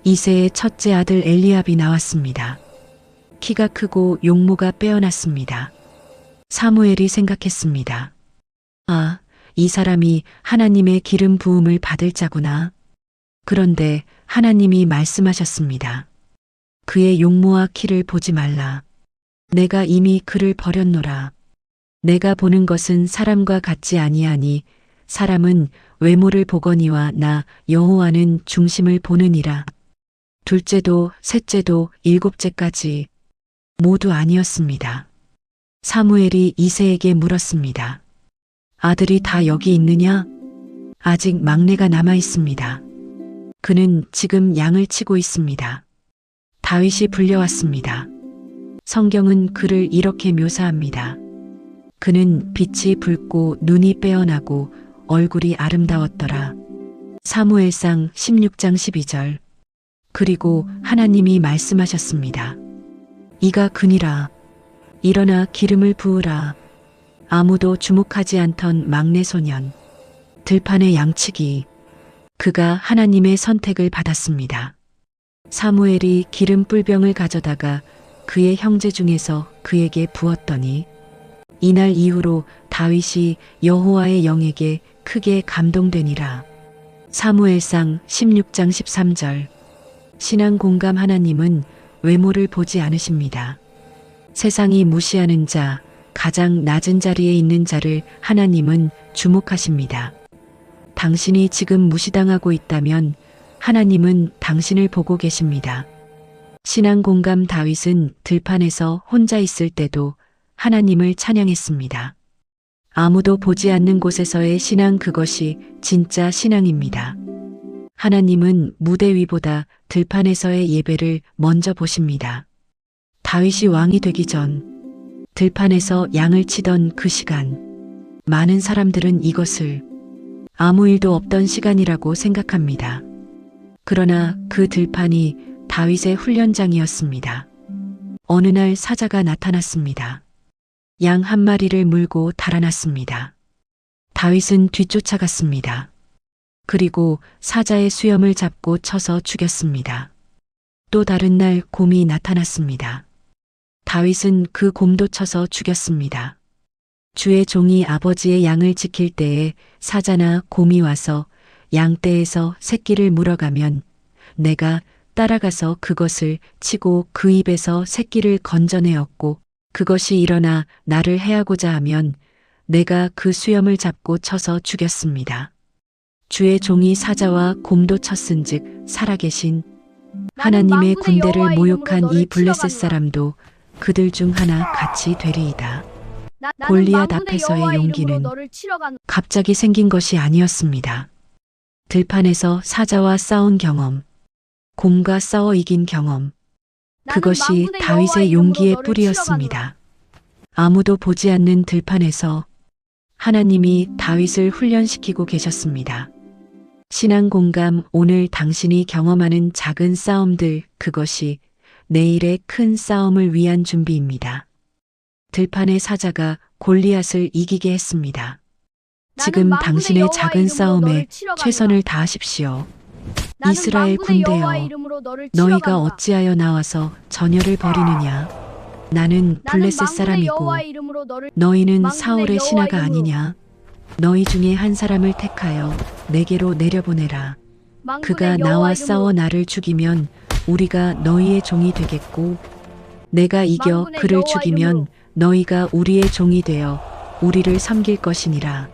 이새의 첫째 아들 엘리압이 나왔습니다. 키가 크고 용모가 빼어났습니다. 사무엘이 생각했습니다. 아, 이 사람이 하나님의 기름 부음을 받을 자구나. 그런데 하나님이 말씀하셨습니다. 그의 용모와 키를 보지 말라. 내가 이미 그를 버렸노라. 내가 보는 것은 사람과 같지 아니하니 사람은 외모를 보거니와 나 여호와는 중심을 보느니라. 둘째도 셋째도 일곱째까지 모두 아니었습니다. 사무엘이 이새에게 물었습니다. 아들이 다 여기 있느냐? 아직 막내가 남아 있습니다. 그는 지금 양을 치고 있습니다. 다윗이 불려왔습니다. 성경은 그를 이렇게 묘사합니다. 그는 빛이 붉고 눈이 빼어나고 얼굴이 아름다웠더라. 사무엘상 16장 12절. 그리고 하나님이 말씀하셨습니다. 이가 그니라. 일어나 기름을 부으라. 아무도 주목하지 않던 막내 소년. 들판의 양치기. 그가 하나님의 선택을 받았습니다. 사무엘이 기름 뿔병을 가져다가 그의 형제 중에서 그에게 부었더니 이날 이후로 다윗이 여호와의 영에게 크게 감동되니라. 사무엘상 16장 13절. 신앙 공감. 하나님은 외모를 보지 않으십니다. 세상이 무시하는 자, 가장 낮은 자리에 있는 자를 하나님은 주목하십니다. 당신이 지금 무시당하고 있다면 하나님은 당신을 보고 계십니다. 신앙 공감. 다윗은 들판에서 혼자 있을 때도 하나님을 찬양했습니다. 아무도 보지 않는 곳에서의 신앙, 그것이 진짜 신앙입니다. 하나님은 무대 위보다 들판에서의 예배를 먼저 보십니다. 다윗이 왕이 되기 전 들판에서 양을 치던 그 시간, 많은 사람들은 이것을 아무 일도 없던 시간이라고 생각합니다. 그러나 그 들판이 다윗의 훈련장이었습니다. 어느 날 사자가 나타났습니다. 양 한 마리를 물고 달아났습니다. 다윗은 뒤쫓아갔습니다. 그리고 사자의 수염을 잡고 쳐서 죽였습니다. 또 다른 날 곰이 나타났습니다. 다윗은 그 곰도 쳐서 죽였습니다. 주의 종이 아버지의 양을 지킬 때에 사자나 곰이 와서 양떼에서 새끼를 물어가면 내가 따라가서 그것을 치고 그 입에서 새끼를 건져내었고, 그것이 일어나 나를 해하고자 하면 내가 그 수염을 잡고 쳐서 죽였습니다. 주의 종이 사자와 곰도 쳤은즉 살아계신 하나님의 군대를 모욕한 이 블레셋 사람도 그들 중 하나 같이 되리이다. 골리앗 앞에서의 용기는 갑자기 생긴 것이 아니었습니다. 들판에서 사자와 싸운 경험, 곰과 싸워 이긴 경험, 그것이 다윗의 용기의 뿌리였습니다. 아무도 보지 않는 들판에서 하나님이 다윗을 훈련시키고 계셨습니다. 신앙 공감, 오늘 당신이 경험하는 작은 싸움들, 그것이 내일의 큰 싸움을 위한 준비입니다. 들판의 사자가 골리앗을 이기게 했습니다. 지금 당신의 작은 싸움에 최선을 다하십시오. 이스라엘 군대여, 너희가 어찌하여 나와서 전열을 벌이느냐? 나는 블레셋 사람이고 너희는 사울의 신하가 아니냐? 너희 중에 한 사람을 택하여 내게로 내려보내라. 그가 나와 싸워 나를 죽이면 우리가 너희의 종이 되겠고, 내가 이겨 그를 죽이면 너희가 우리의 종이 되어 우리를 섬길 것이니라.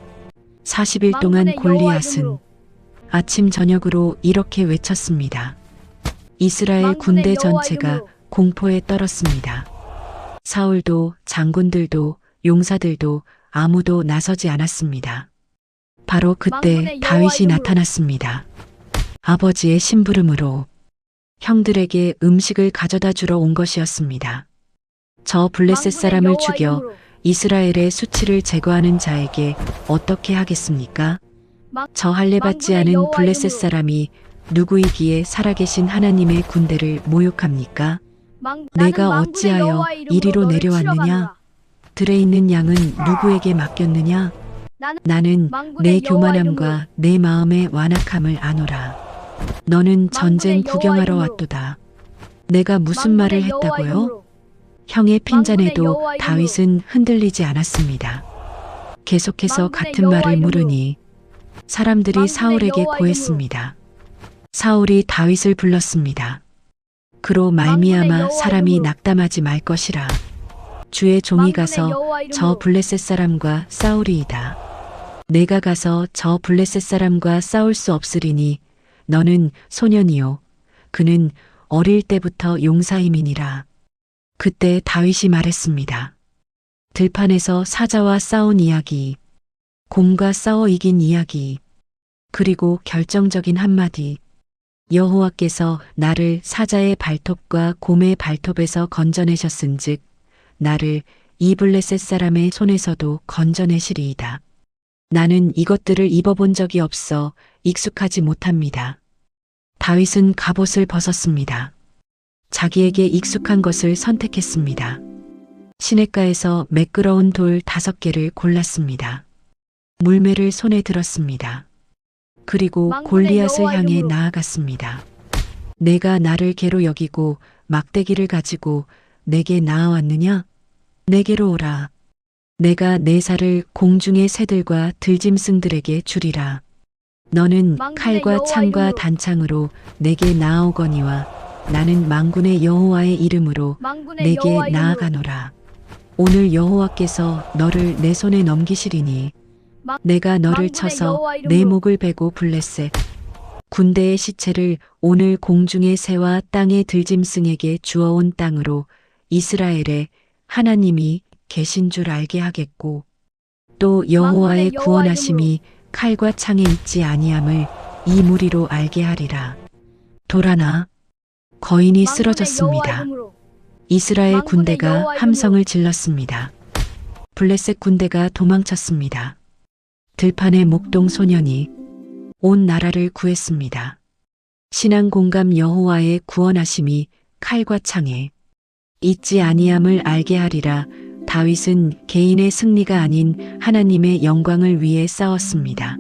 40일 동안 골리앗은 아침 저녁으로 이렇게 외쳤습니다. 이스라엘 군대 전체가 공포에 떨었습니다. 사울도 장군들도 용사들도 아무도 나서지 않았습니다. 바로 그때 다윗이 나타났습니다. 아버지의 심부름으로 형들에게 음식을 가져다 주러 온 것이었습니다. 저 블레셋 사람을 죽여 이스라엘의 수치를 제거하는 자에게 어떻게 하겠습니까? 저 할례 받지 않은 블레셋 사람이 누구이기에 살아계신 하나님의 군대를 모욕합니까? 내가 어찌하여 이리로 내려왔느냐? 들에 있는 양은 누구에게 맡겼느냐? 나는 내 교만함과 내 마음의 완악함을 아노라. 너는 전쟁 구경하러 왔도다. 내가 무슨 말을 했다고요? 형의 핀잔에도 다윗은 흔들리지 않았습니다. 계속해서 같은 말을 물으니 사람들이 사울에게 고했습니다. 사울이 다윗을 불렀습니다. 그로 말미암아 사람이 낙담하지 말 것이라. 주의 종이 가서 저 블레셋 사람과 싸우리이다. 내가 가서 저 블레셋 사람과 싸울 수 없으리니 너는 소년이요 그는 어릴 때부터 용사임이니라. 그때 다윗이 말했습니다. 들판에서 사자와 싸운 이야기, 곰과 싸워 이긴 이야기, 그리고 결정적인 한마디. 여호와께서 나를 사자의 발톱과 곰의 발톱에서 건져내셨은즉 나를 이 블레셋 사람의 손에서도 건져내시리이다. 나는 이것들을 입어본 적이 없어 익숙하지 못합니다. 다윗은 갑옷을 벗었습니다. 자기에게 익숙한 것을 선택했습니다. 시냇가에서 매끄러운 돌 5개를 골랐습니다. 물매를 손에 들었습니다. 그리고 골리앗을 향해 나아갔습니다. 내가 나를 개로 여기고 막대기를 가지고 내게 나아왔느냐? 내게로 오라. 내가 내 살을 공중의 새들과 들짐승들에게 주리라. 너는 칼과 창과 단창으로 내게 나아오거니와 나는 만군의 여호와의 이름으로 내게 나아가노라. 오늘 여호와께서 너를 내 손에 넘기시리니 내가 너를 쳐서 내 목을 베고 블레셋 군대의 시체를 오늘 공중의 새와 땅의 들짐승에게 주어온 땅으로 이스라엘의 하나님이 계신 줄 알게 하겠고 또 여호와의 구원하심이 칼과 창에 있지 아니함을 이 무리로 알게 하리라. 도라나 거인이 쓰러졌습니다. 이스라엘 군대가 함성을 질렀습니다. 블레셋 군대가 도망쳤습니다. 들판의 목동 소년이 온 나라를 구했습니다. 신앙 공감 여호와의 구원하심이 칼과 창에 있지 아니함을 알게 하리라. 다윗은 개인의 승리가 아닌 하나님의 영광을 위해 싸웠습니다.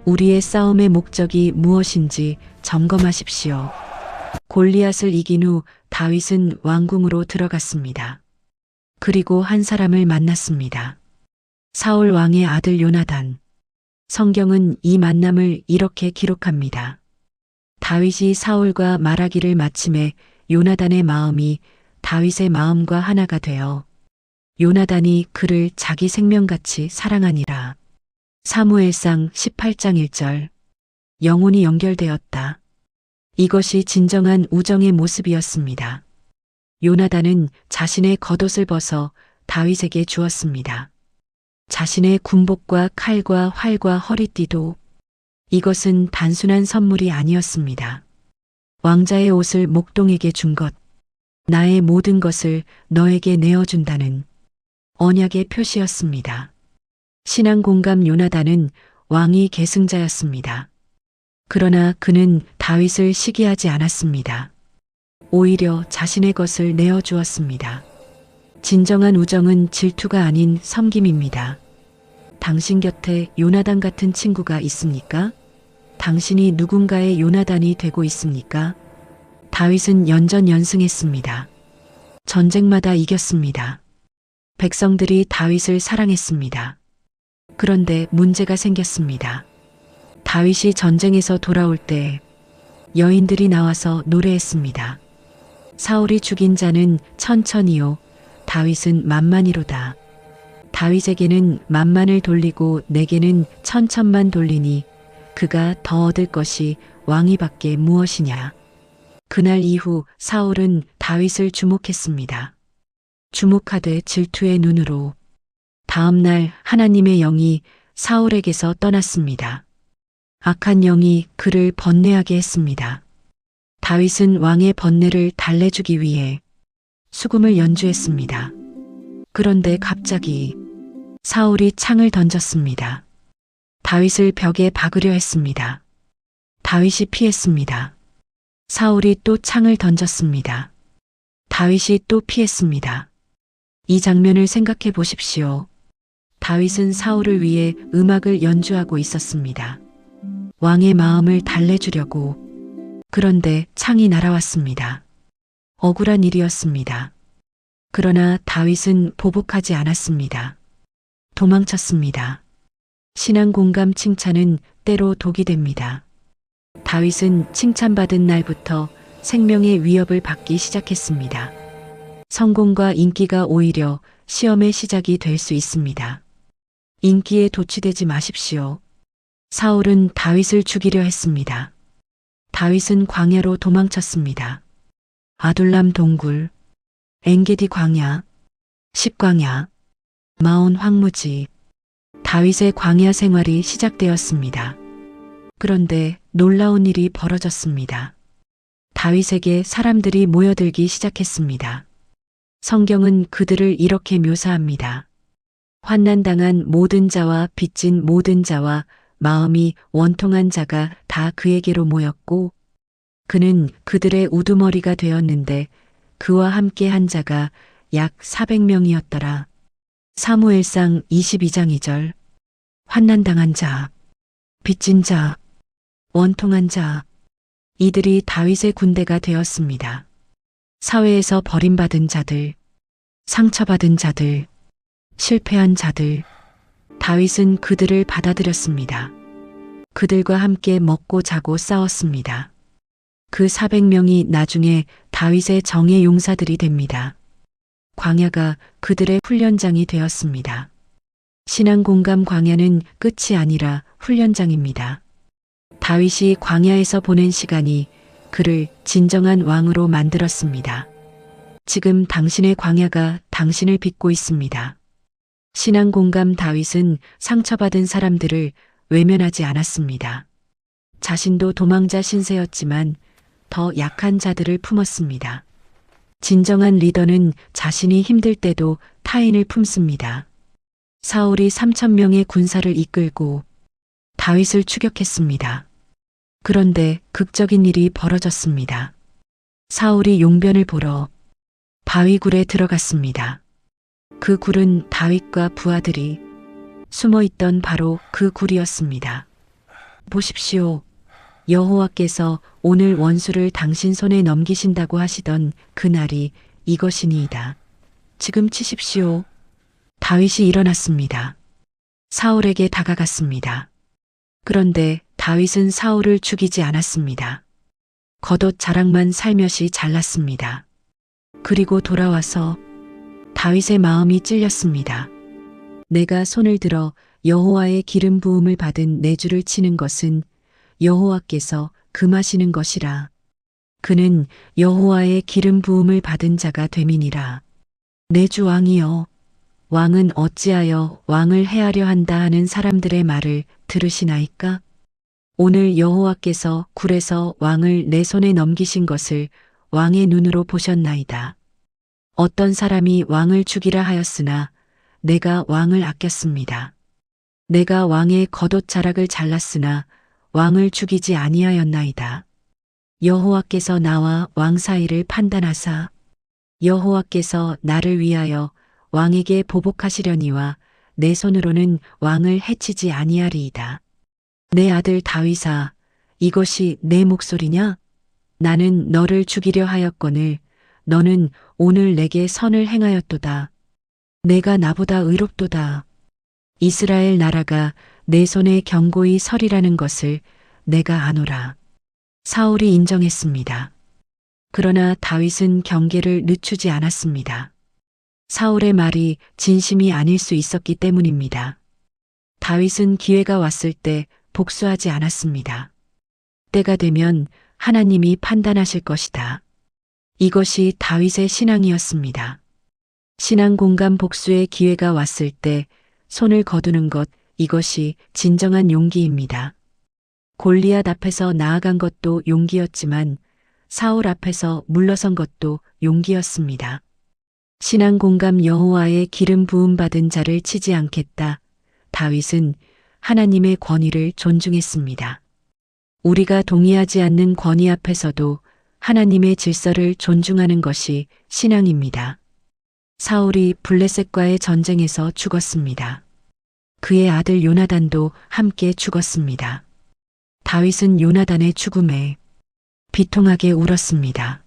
우리의 싸움의 목적이 무엇인지 점검하십시오. 골리앗을 이긴 후 다윗은 왕궁으로 들어갔습니다. 그리고 한 사람을 만났습니다. 사울 왕의 아들 요나단. 성경은 이 만남을 이렇게 기록합니다. 다윗이 사울과 말하기를 마침에 요나단의 마음이 다윗의 마음과 하나가 되어 요나단이 그를 자기 생명같이 사랑하니라. 사무엘상 18장 1절. 영혼이 연결되었다. 이것이 진정한 우정의 모습이었습니다. 요나단은 자신의 겉옷을 벗어 다윗에게 주었습니다. 자신의 군복과 칼과 활과 허리띠도. 이것은 단순한 선물이 아니었습니다. 왕자의 옷을 목동에게 준 것, 나의 모든 것을 너에게 내어준다는 언약의 표시였습니다. 신앙 공감 요나단은 왕위 계승자였습니다. 그러나 그는 다윗을 시기하지 않았습니다. 오히려 자신의 것을 내어주었습니다. 진정한 우정은 질투가 아닌 섬김입니다. 당신 곁에 요나단 같은 친구가 있습니까? 당신이 누군가의 요나단이 되고 있습니까? 다윗은 연전연승했습니다. 전쟁마다 이겼습니다. 백성들이 다윗을 사랑했습니다. 그런데 문제가 생겼습니다. 다윗이 전쟁에서 돌아올 때 여인들이 나와서 노래했습니다. 사울이 죽인 자는 천천히요, 다윗은 만만이로다. 다윗에게는 만만을 돌리고 내게는 천천만 돌리니 그가 더 얻을 것이 왕위밖에 무엇이냐. 그날 이후 사울은 다윗을 주목했습니다. 주목하되 질투의 눈으로. 다음 날 하나님의 영이 사울에게서 떠났습니다. 악한 영이 그를 번뇌하게 했습니다. 다윗은 왕의 번뇌를 달래주기 위해 수금을 연주했습니다. 그런데 갑자기 사울이 창을 던졌습니다. 다윗을 벽에 박으려 했습니다. 다윗이 피했습니다. 사울이 또 창을 던졌습니다. 다윗이 또 피했습니다. 이 장면을 생각해 보십시오. 다윗은 사울을 위해 음악을 연주하고 있었습니다. 왕의 마음을 달래주려고. 그런데 창이 날아왔습니다. 억울한 일이었습니다. 그러나 다윗은 보복하지 않았습니다. 도망쳤습니다. 신앙 공감 칭찬은 때로 독이 됩니다. 다윗은 칭찬받은 날부터 생명의 위협을 받기 시작했습니다. 성공과 인기가 오히려 시험의 시작이 될 수 있습니다. 인기에 도취되지 마십시오. 사울은 다윗을 죽이려 했습니다. 다윗은 광야로 도망쳤습니다. 아둘람 동굴, 엔게디 광야, 십광야, 마온 황무지. 다윗의 광야 생활이 시작되었습니다. 그런데 놀라운 일이 벌어졌습니다. 다윗에게 사람들이 모여들기 시작했습니다. 성경은 그들을 이렇게 묘사합니다. 환난당한 모든 자와 빚진 모든 자와 마음이 원통한 자가 다 그에게로 모였고 그는 그들의 우두머리가 되었는데 그와 함께 한 자가 약 400명이었더라. 사무엘상 22장 2절. 환난당한 자, 빚진 자, 원통한 자. 이들이 다윗의 군대가 되었습니다. 사회에서 버림받은 자들, 상처받은 자들, 실패한 자들. 다윗은 그들을 받아들였습니다. 그들과 함께 먹고 자고 싸웠습니다. 그 400명이 나중에 다윗의 정예 용사들이 됩니다. 광야가 그들의 훈련장이 되었습니다. 신앙 공감 광야는 끝이 아니라 훈련장입니다. 다윗이 광야에서 보낸 시간이 그를 진정한 왕으로 만들었습니다. 지금 당신의 광야가 당신을 빚고 있습니다. 신앙 공감 다윗은 상처받은 사람들을 외면하지 않았습니다. 자신도 도망자 신세였지만 더 약한 자들을 품었습니다. 진정한 리더는 자신이 힘들 때도 타인을 품습니다. 사울이 3,000명의 군사를 이끌고 다윗을 추격했습니다. 그런데 극적인 일이 벌어졌습니다. 사울이 용변을 보러 바위굴에 들어갔습니다. 그 굴은 다윗과 부하들이 숨어 있던 바로 그 굴이었습니다. 보십시오. 여호와께서 오늘 원수를 당신 손에 넘기신다고 하시던 그날이 이것이니이다. 지금 치십시오. 다윗이 일어났습니다. 사울에게 다가갔습니다. 그런데 다윗은 사울을 죽이지 않았습니다. 겉옷 자락만 살며시 잘랐습니다. 그리고 돌아와서 다윗의 마음이 찔렸습니다. 내가 손을 들어 여호와의 기름 부음을 받은 내 주를 치는 것은 여호와께서 금하시는 것이라. 그는 여호와의 기름 부음을 받은 자가 됨이니라. 내 주 왕이여, 왕은 어찌하여 왕을 해하려 한다 하는 사람들의 말을 들으시나이까? 오늘 여호와께서 굴에서 왕을 내 손에 넘기신 것을 왕의 눈으로 보셨나이다. 어떤 사람이 왕을 죽이라 하였으나 내가 왕을 아꼈습니다. 내가 왕의 겉옷 자락을 잘랐으나 왕을 죽이지 아니하였나이다. 여호와께서 나와 왕 사이를 판단하사 여호와께서 나를 위하여 왕에게 보복하시려니와 내 손으로는 왕을 해치지 아니하리이다. 내 아들 다윗아, 이것이 내 목소리냐? 나는 너를 죽이려 하였거늘 너는 오늘 내게 선을 행하였도다. 내가 나보다 의롭도다. 이스라엘 나라가 내 손에 견고히 서리라는 것을 내가 아노라. 사울이 인정했습니다. 그러나 다윗은 경계를 늦추지 않았습니다. 사울의 말이 진심이 아닐 수 있었기 때문입니다. 다윗은 기회가 왔을 때 복수하지 않았습니다. 때가 되면 하나님이 판단하실 것이다. 이것이 다윗의 신앙이었습니다. 신앙 공감 복수의 기회가 왔을 때 손을 거두는 것, 이것이 진정한 용기입니다. 골리앗 앞에서 나아간 것도 용기였지만 사울 앞에서 물러선 것도 용기였습니다. 신앙 공감 여호와의 기름 부음 받은 자를 치지 않겠다. 다윗은 하나님의 권위를 존중했습니다. 우리가 동의하지 않는 권위 앞에서도 하나님의 질서를 존중하는 것이 신앙입니다. 사울이 블레셋과의 전쟁에서 죽었습니다. 그의 아들 요나단도 함께 죽었습니다. 다윗은 요나단의 죽음에 비통하게 울었습니다.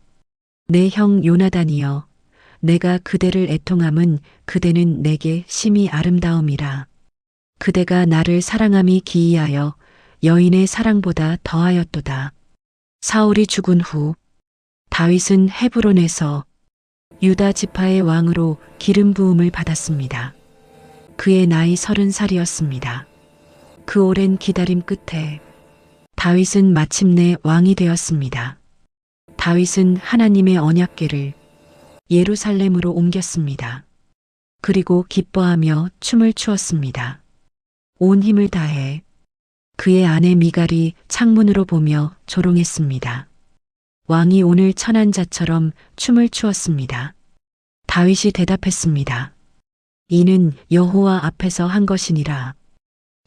내 형 요나단이여, 내가 그대를 애통함은 그대는 내게 심히 아름다움이라. 그대가 나를 사랑함이 기이하여 여인의 사랑보다 더하였도다. 사울이 죽은 후 다윗은 헤브론에서 유다 지파의 왕으로 기름 부음을 받았습니다. 그의 나이 30살이었습니다. 그 오랜 기다림 끝에 다윗은 마침내 왕이 되었습니다. 다윗은 하나님의 언약궤를 예루살렘으로 옮겼습니다. 그리고 기뻐하며 춤을 추었습니다. 온 힘을 다해 그의 아내 미갈이 창문으로 보며 조롱했습니다. 왕이 오늘 천한 자처럼 춤을 추었습니다. 다윗이 대답했습니다. 이는 여호와 앞에서 한 것이니라.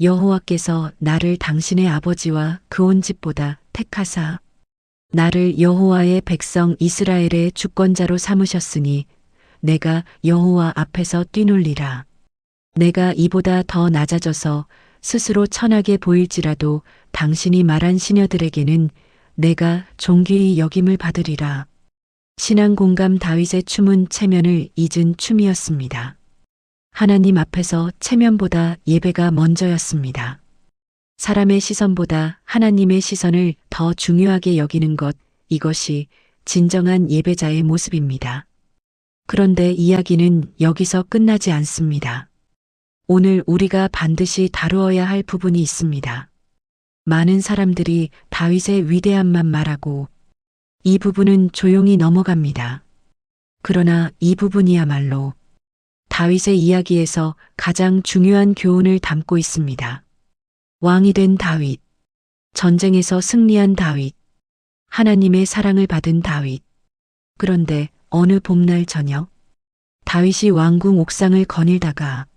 여호와께서 나를 당신의 아버지와 그 온 집보다 택하사 나를 여호와의 백성 이스라엘의 주권자로 삼으셨으니 내가 여호와 앞에서 뛰놀리라. 내가 이보다 더 낮아져서 스스로 천하게 보일지라도 당신이 말한 시녀들에게는 내가 존귀히 여김을 받으리라. 신앙 공감 다윗의 춤은 체면을 잊은 춤이었습니다. 하나님 앞에서 체면보다 예배가 먼저였습니다. 사람의 시선보다 하나님의 시선을 더 중요하게 여기는 것, 이것이 진정한 예배자의 모습입니다. 그런데 이야기는 여기서 끝나지 않습니다. 오늘 우리가 반드시 다루어야 할 부분이 있습니다. 많은 사람들이 다윗의 위대함만 말하고 이 부분은 조용히 넘어갑니다. 그러나 이 부분이야말로 다윗의 이야기에서 가장 중요한 교훈을 담고 있습니다. 왕이 된 다윗, 전쟁에서 승리한 다윗, 하나님의 사랑을 받은 다윗. 그런데 어느 봄날 저녁, 다윗이 왕궁 옥상을 거닐다가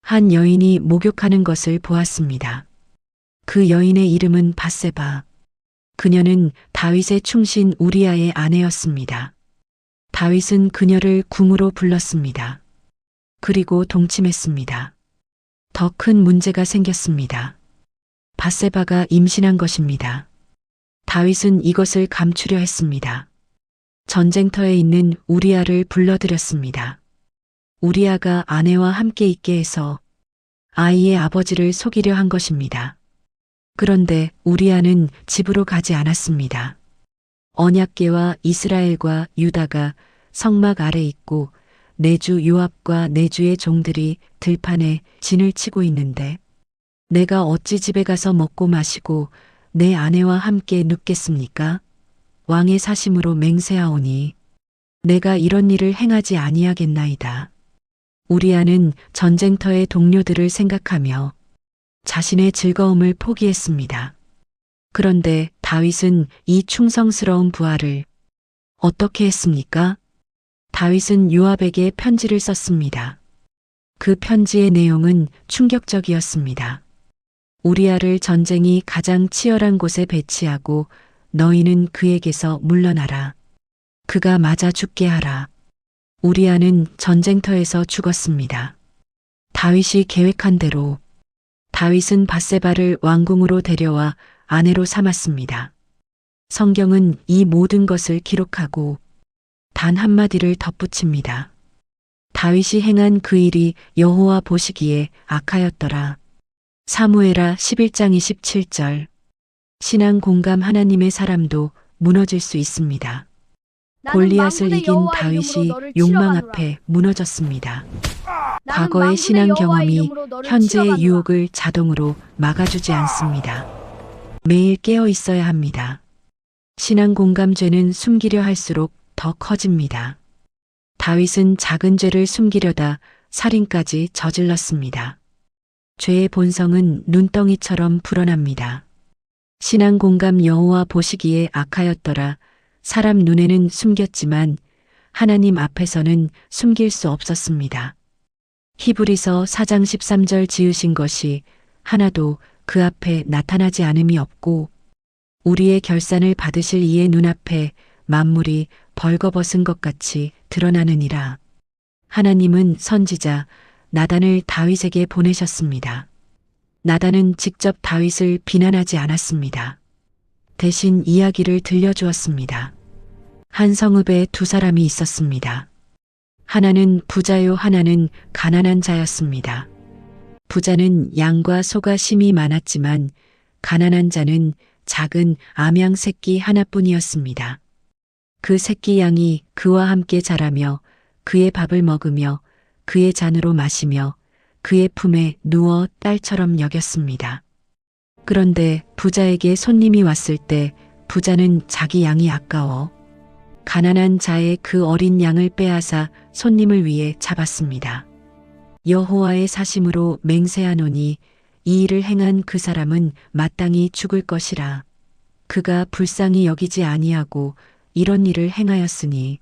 한 여인이 목욕하는 것을 보았습니다. 그 여인의 이름은 밧세바. 그녀는 다윗의 충신 우리아의 아내였습니다. 다윗은 그녀를 궁으로 불렀습니다. 그리고 동침했습니다. 더 큰 문제가 생겼습니다. 밧세바가 임신한 것입니다. 다윗은 이것을 감추려 했습니다. 전쟁터에 있는 우리아를 불러들였습니다. 우리아가 아내와 함께 있게 해서 아이의 아버지를 속이려 한 것입니다. 그런데 우리아는 집으로 가지 않았습니다. 언약궤와 이스라엘과 유다가 성막 아래 있고 내주 요압과 내주의 종들이 들판에 진을 치고 있는데 내가 어찌 집에 가서 먹고 마시고 내 아내와 함께 눕겠습니까? 왕의 사심으로 맹세하오니 내가 이런 일을 행하지 아니하겠나이다. 우리아는 전쟁터의 동료들을 생각하며 자신의 즐거움을 포기했습니다. 그런데 다윗은 이 충성스러운 부하를 어떻게 했습니까? 다윗은 요압에게 편지를 썼습니다. 그 편지의 내용은 충격적이었습니다. 우리아를 전쟁이 가장 치열한 곳에 배치하고 너희는 그에게서 물러나라. 그가 맞아 죽게 하라. 우리아는 전쟁터에서 죽었습니다. 다윗이 계획한 대로 다윗은 밧세바를 왕궁으로 데려와 아내로 삼았습니다. 성경은 이 모든 것을 기록하고 단 한마디를 덧붙입니다. 다윗이 행한 그 일이 여호와 보시기에 악하였더라. 사무엘하 11장 27절. 신앙 공감. 하나님의 사람도 무너질 수 있습니다. 골리앗을 이긴 다윗이 욕망 앞에 무너졌습니다. 과거의 신앙 경험이 현재의 유혹을 자동으로 막아주지 않습니다. 매일 깨어 있어야 합니다. 신앙 공감죄는 숨기려 할수록 더 커집니다. 다윗은 작은 죄를 숨기려다 살인까지 저질렀습니다. 죄의 본성은 눈덩이처럼 불어납니다. 신앙 공감. 여호와 보시기에 악하였더라. 사람 눈에는 숨겼지만 하나님 앞에서는 숨길 수 없었습니다. 히브리서 4장 13절. 지으신 것이 하나도 그 앞에 나타나지 않음이 없고 우리의 결산을 받으실 이의 눈앞에 만물이 벌거벗은 것 같이 드러나느니라. 하나님은 선지자 나단을 다윗에게 보내셨습니다. 나단은 직접 다윗을 비난하지 않았습니다. 대신 이야기를 들려주었습니다. 한 성읍에 두 사람이 있었습니다. 하나는 부자요 하나는 가난한 자였습니다. 부자는 양과 소가 심이 많았지만 가난한 자는 작은 암양 새끼 하나뿐이었습니다. 그 새끼 양이 그와 함께 자라며 그의 밥을 먹으며 그의 잔으로 마시며 그의 품에 누워 딸처럼 여겼습니다. 그런데 부자에게 손님이 왔을 때 부자는 자기 양이 아까워 가난한 자의 그 어린 양을 빼앗아 손님을 위해 잡았습니다. 여호와의 사심으로 맹세하노니 이 일을 행한 그 사람은 마땅히 죽을 것이라. 그가 불쌍히 여기지 아니하고 이런 일을 행하였으니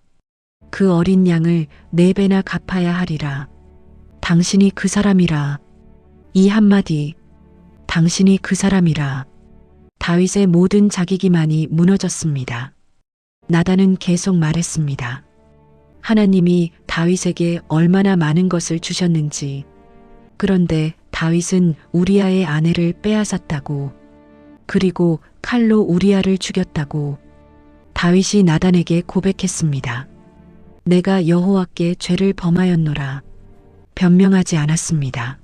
그 어린 양을 4배나 갚아야 하리라. 당신이 그 사람이라. 이 한마디 당신이 그 사람이라. 다윗의 모든 자기기만이 무너졌습니다. 나단은 계속 말했습니다. 하나님이 다윗에게 얼마나 많은 것을 주셨는지. 그런데 다윗은 우리아의 아내를 빼앗았다고. 그리고 칼로 우리아를 죽였다고. 다윗이 나단에게 고백했습니다. 내가 여호와께 죄를 범하였노라. 변명하지 않았습니다.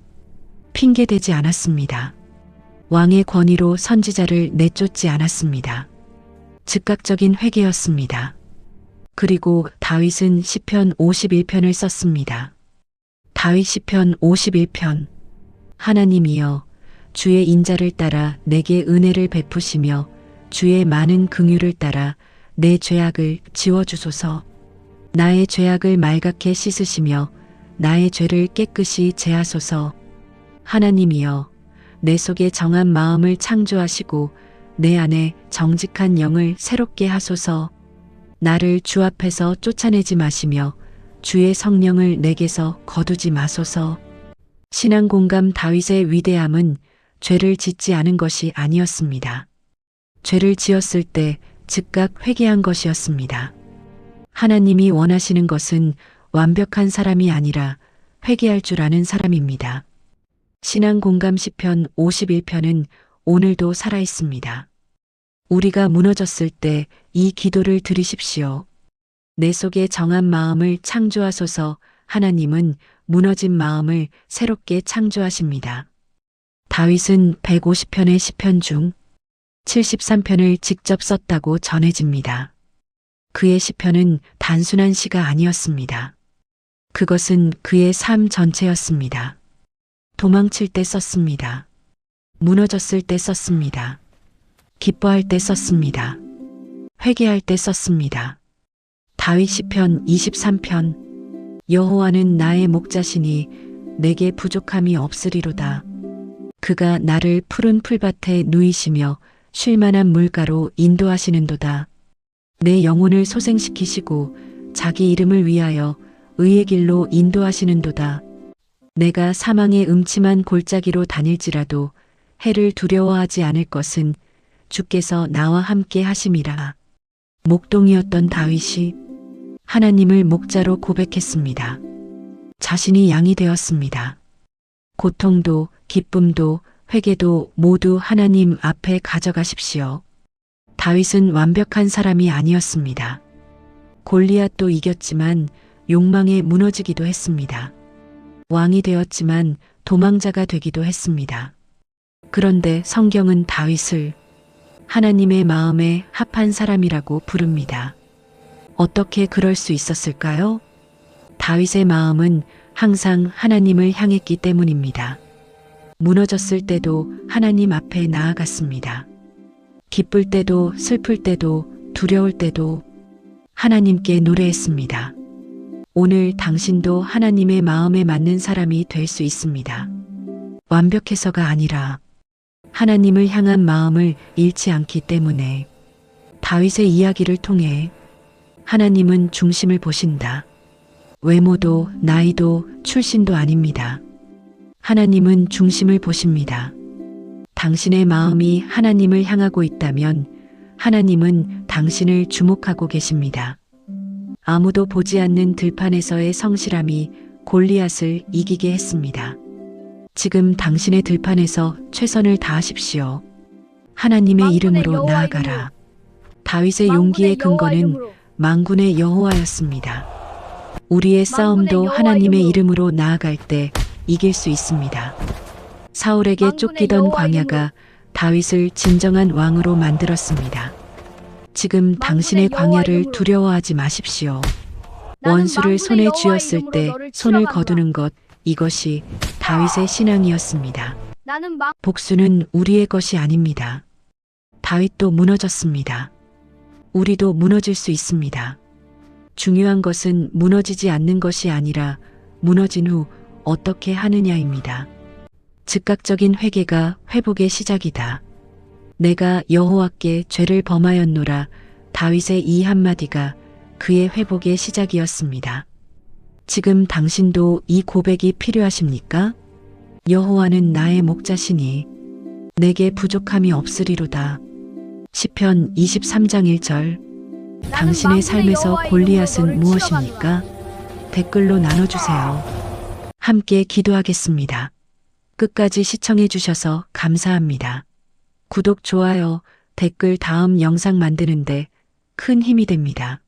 핑계대지 않았습니다. 왕의 권위로 선지자를 내쫓지 않았습니다. 즉각적인 회개였습니다. 그리고 다윗은 시편 51편을 썼습니다. 다윗 시편 51편. 하나님이여 주의 인자를 따라 내게 은혜를 베푸시며 주의 많은 긍휼을 따라 내 죄악을 지워주소서. 나의 죄악을 말갛게 씻으시며 나의 죄를 깨끗이 제하소서. 하나님이여, 내 속에 정한 마음을 창조하시고 내 안에 정직한 영을 새롭게 하소서. 나를 주 앞에서 쫓아내지 마시며 주의 성령을 내게서 거두지 마소서. 신앙공감 다윗의 위대함은 죄를 짓지 않은 것이 아니었습니다. 죄를 지었을 때 즉각 회개한 것이었습니다. 하나님이 원하시는 것은 완벽한 사람이 아니라 회개할 줄 아는 사람입니다. 신앙공감 시편 51편은 오늘도 살아있습니다. 우리가 무너졌을 때 이 기도를 들으십시오. 내 속에 정한 마음을 창조하소서. 하나님은 무너진 마음을 새롭게 창조하십니다. 다윗은 150편의 시편 중 73편을 직접 썼다고 전해집니다. 그의 시편은 단순한 시가 아니었습니다. 그것은 그의 삶 전체였습니다. 도망칠 때 썼습니다. 무너졌을 때 썼습니다. 기뻐할 때 썼습니다. 회개할 때 썼습니다. 다윗 시편 23편. 여호와는 나의 목자시니 내게 부족함이 없으리로다. 그가 나를 푸른 풀밭에 누이시며 쉴만한 물가로 인도하시는도다. 내 영혼을 소생시키시고 자기 이름을 위하여 의의 길로 인도하시는도다. 내가 사망의 음침한 골짜기로 다닐지라도 해를 두려워하지 않을 것은 주께서 나와 함께 하심이라. 목동이었던 다윗이 하나님을 목자로 고백했습니다. 자신이 양이 되었습니다. 고통도 기쁨도 회개도 모두 하나님 앞에 가져가십시오. 다윗은 완벽한 사람이 아니었습니다. 골리앗도 이겼지만 욕망에 무너지기도 했습니다. 왕이 되었지만 도망자가 되기도 했습니다. 그런데 성경은 다윗을 하나님의 마음에 합한 사람이라고 부릅니다. 어떻게 그럴 수 있었을까요? 다윗의 마음은 항상 하나님을 향했기 때문입니다. 무너졌을 때도 하나님 앞에 나아갔습니다. 기쁠 때도 슬플 때도 두려울 때도 하나님께 노래했습니다. 오늘 당신도 하나님의 마음에 맞는 사람이 될 수 있습니다. 완벽해서가 아니라 하나님을 향한 마음을 잃지 않기 때문에. 다윗의 이야기를 통해 하나님은 중심을 보신다. 외모도 나이도 출신도 아닙니다. 하나님은 중심을 보십니다. 당신의 마음이 하나님을 향하고 있다면 하나님은 당신을 주목하고 계십니다. 아무도 보지 않는 들판에서의 성실함이 골리앗을 이기게 했습니다. 지금 당신의 들판에서 최선을 다하십시오. 하나님의 이름으로 나아가라. 다윗의 용기의 근거는 만군의 여호와였습니다. 우리의 싸움도 하나님의 이름으로 나아갈 때 이길 수 있습니다. 사울에게 쫓기던 광야가 다윗을 진정한 왕으로 만들었습니다. 지금 당신의 광야를 두려워하지 마십시오. 원수를 손에 쥐었을 때 손을 거두는 것, 이것이 다윗의 신앙이었습니다. 복수는 우리의 것이 아닙니다. 다윗도 무너졌습니다. 우리도 무너질 수 있습니다. 중요한 것은 무너지지 않는 것이 아니라 무너진 후 어떻게 하느냐입니다. 즉각적인 회개가 회복의 시작이다. 내가 여호와께 죄를 범하였노라. 다윗의 이 한마디가 그의 회복의 시작이었습니다. 지금 당신도 이 고백이 필요하십니까? 여호와는 나의 목자시니 내게 부족함이 없으리로다. 시편 23장 1절. 당신의 삶에서 골리앗은 무엇입니까? 댓글로 나눠주세요. 함께 기도하겠습니다. 끝까지 시청해 주셔서 감사합니다. 구독, 좋아요, 댓글 다음 영상 만드는데 큰 힘이 됩니다.